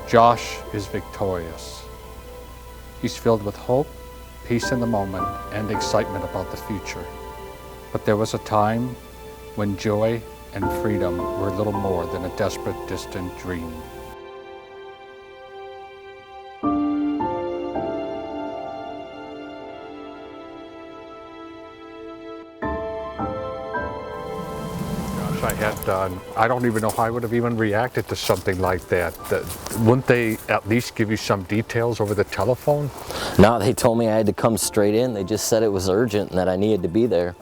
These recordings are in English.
Josh is victorious. He's filled with hope, peace in the moment, and excitement about the future. But there was a time when joy and freedom were little more than a desperate, distant dream. I don't even know how I would have even reacted to something like that. Wouldn't they at least give you some details over the telephone? No, they told me I had to come straight in. They just said it was urgent and that I needed to be there.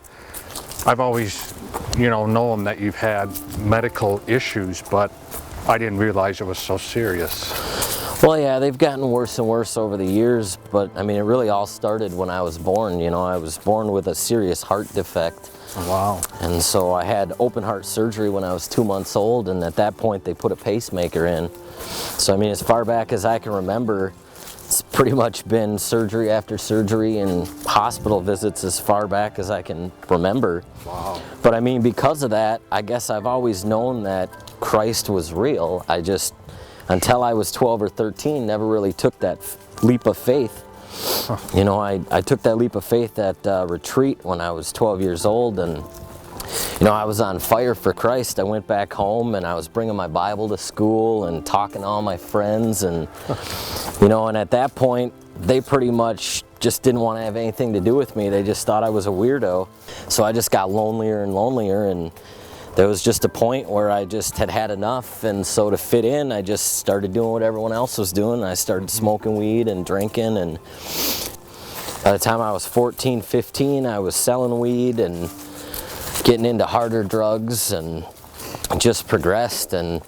I've always, known that you've had medical issues, but I didn't realize it was so serious. Well, yeah, they've gotten worse and worse over the years, but I mean, it really all started when I was born. I was born with a serious heart defect. Wow. And so I had open heart surgery when I was 2 months old, and at that point they put a pacemaker in. So I mean, as far back as I can remember, it's pretty much been surgery after surgery and hospital visits as far back as I can remember. Wow. But I mean, because of that, I guess I've always known that Christ was real. I just, until I was 12 or 13, never really took that leap of faith. Huh. I took that leap of faith at retreat when I was 12 years old, and I was on fire for Christ. I went back home and I was bringing my Bible to school and talking to all my friends, and and at that point they pretty much just didn't want to have anything to do with me. They just thought I was a weirdo. So I just got lonelier and lonelier, and there was just a point where I just had enough, and so to fit in, I just started doing what everyone else was doing. I started smoking weed and drinking, and by the time I was 14, 15, I was selling weed and getting into harder drugs, and just progressed. And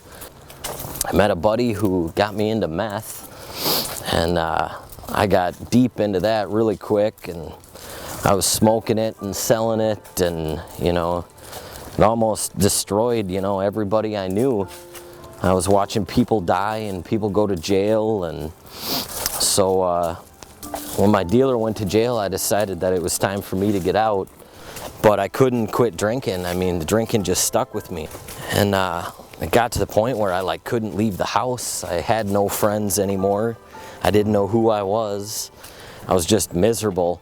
I met a buddy who got me into meth, and I got deep into that really quick, and I was smoking it and selling it, and it almost destroyed, everybody I knew. I was watching people die and people go to jail, and so when my dealer went to jail, I decided that it was time for me to get out. But I couldn't quit drinking. I mean, the drinking just stuck with me. And it got to the point where I couldn't leave the house. I had no friends anymore. I didn't know who I was. I was just miserable.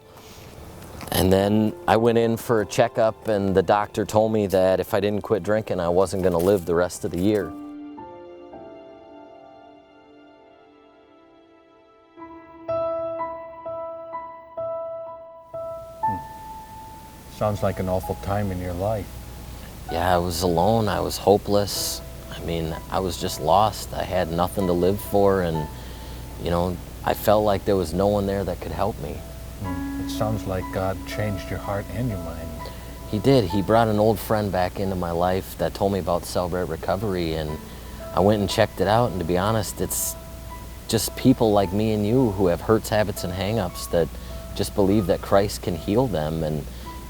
And then I went in for a checkup, and the doctor told me that if I didn't quit drinking, I wasn't going to live the rest of the year. Sounds like an awful time in your life. Yeah, I was alone. I was hopeless. I mean, I was just lost. I had nothing to live for, and I felt like there was no one there that could help me. It sounds like God changed your heart and your mind. He did. He brought an old friend back into my life that told me about Celebrate Recovery, and I went and checked it out, and to be honest, it's just people like me and you who have hurts, habits, and hang-ups that just believe that Christ can heal them. And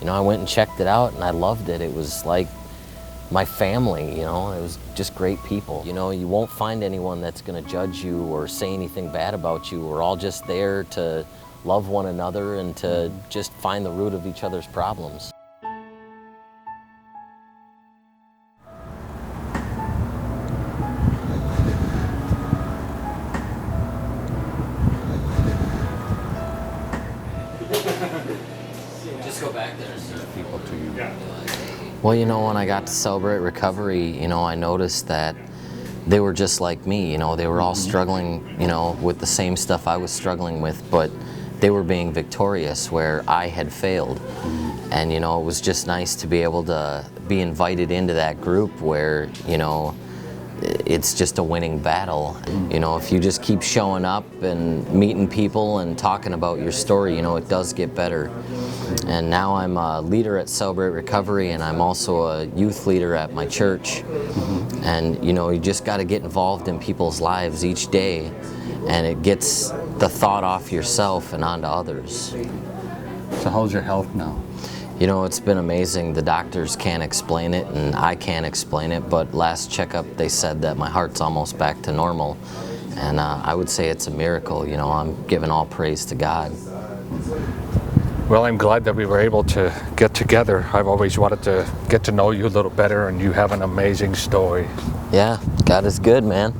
I went and checked it out, and I loved it. It was like my family, it was just great people. You won't find anyone that's going to judge you or say anything bad about you. We're all just there to love one another and to just find the root of each other's problems. Just go back there and serve people to you. Yeah. Well, when I got to Celebrate Recovery, I noticed that they were just like me. They were all struggling, with the same stuff I was struggling with, but they were being victorious where I had failed. And it was just nice to be able to be invited into that group where it's just a winning battle. If you just keep showing up and meeting people and talking about your story, it does get better. And now I'm a leader at Celebrate Recovery, and I'm also a youth leader at my church. And you just got to get involved in people's lives each day, and it gets the thought off yourself and onto others. So how's your health now? It's been amazing. The doctors can't explain it, and I can't explain it, but last checkup they said that my heart's almost back to normal. And I would say it's a miracle. I'm giving all praise to God. Well, I'm glad that we were able to get together. I've always wanted to get to know you a little better, and you have an amazing story. Yeah, God is good, man.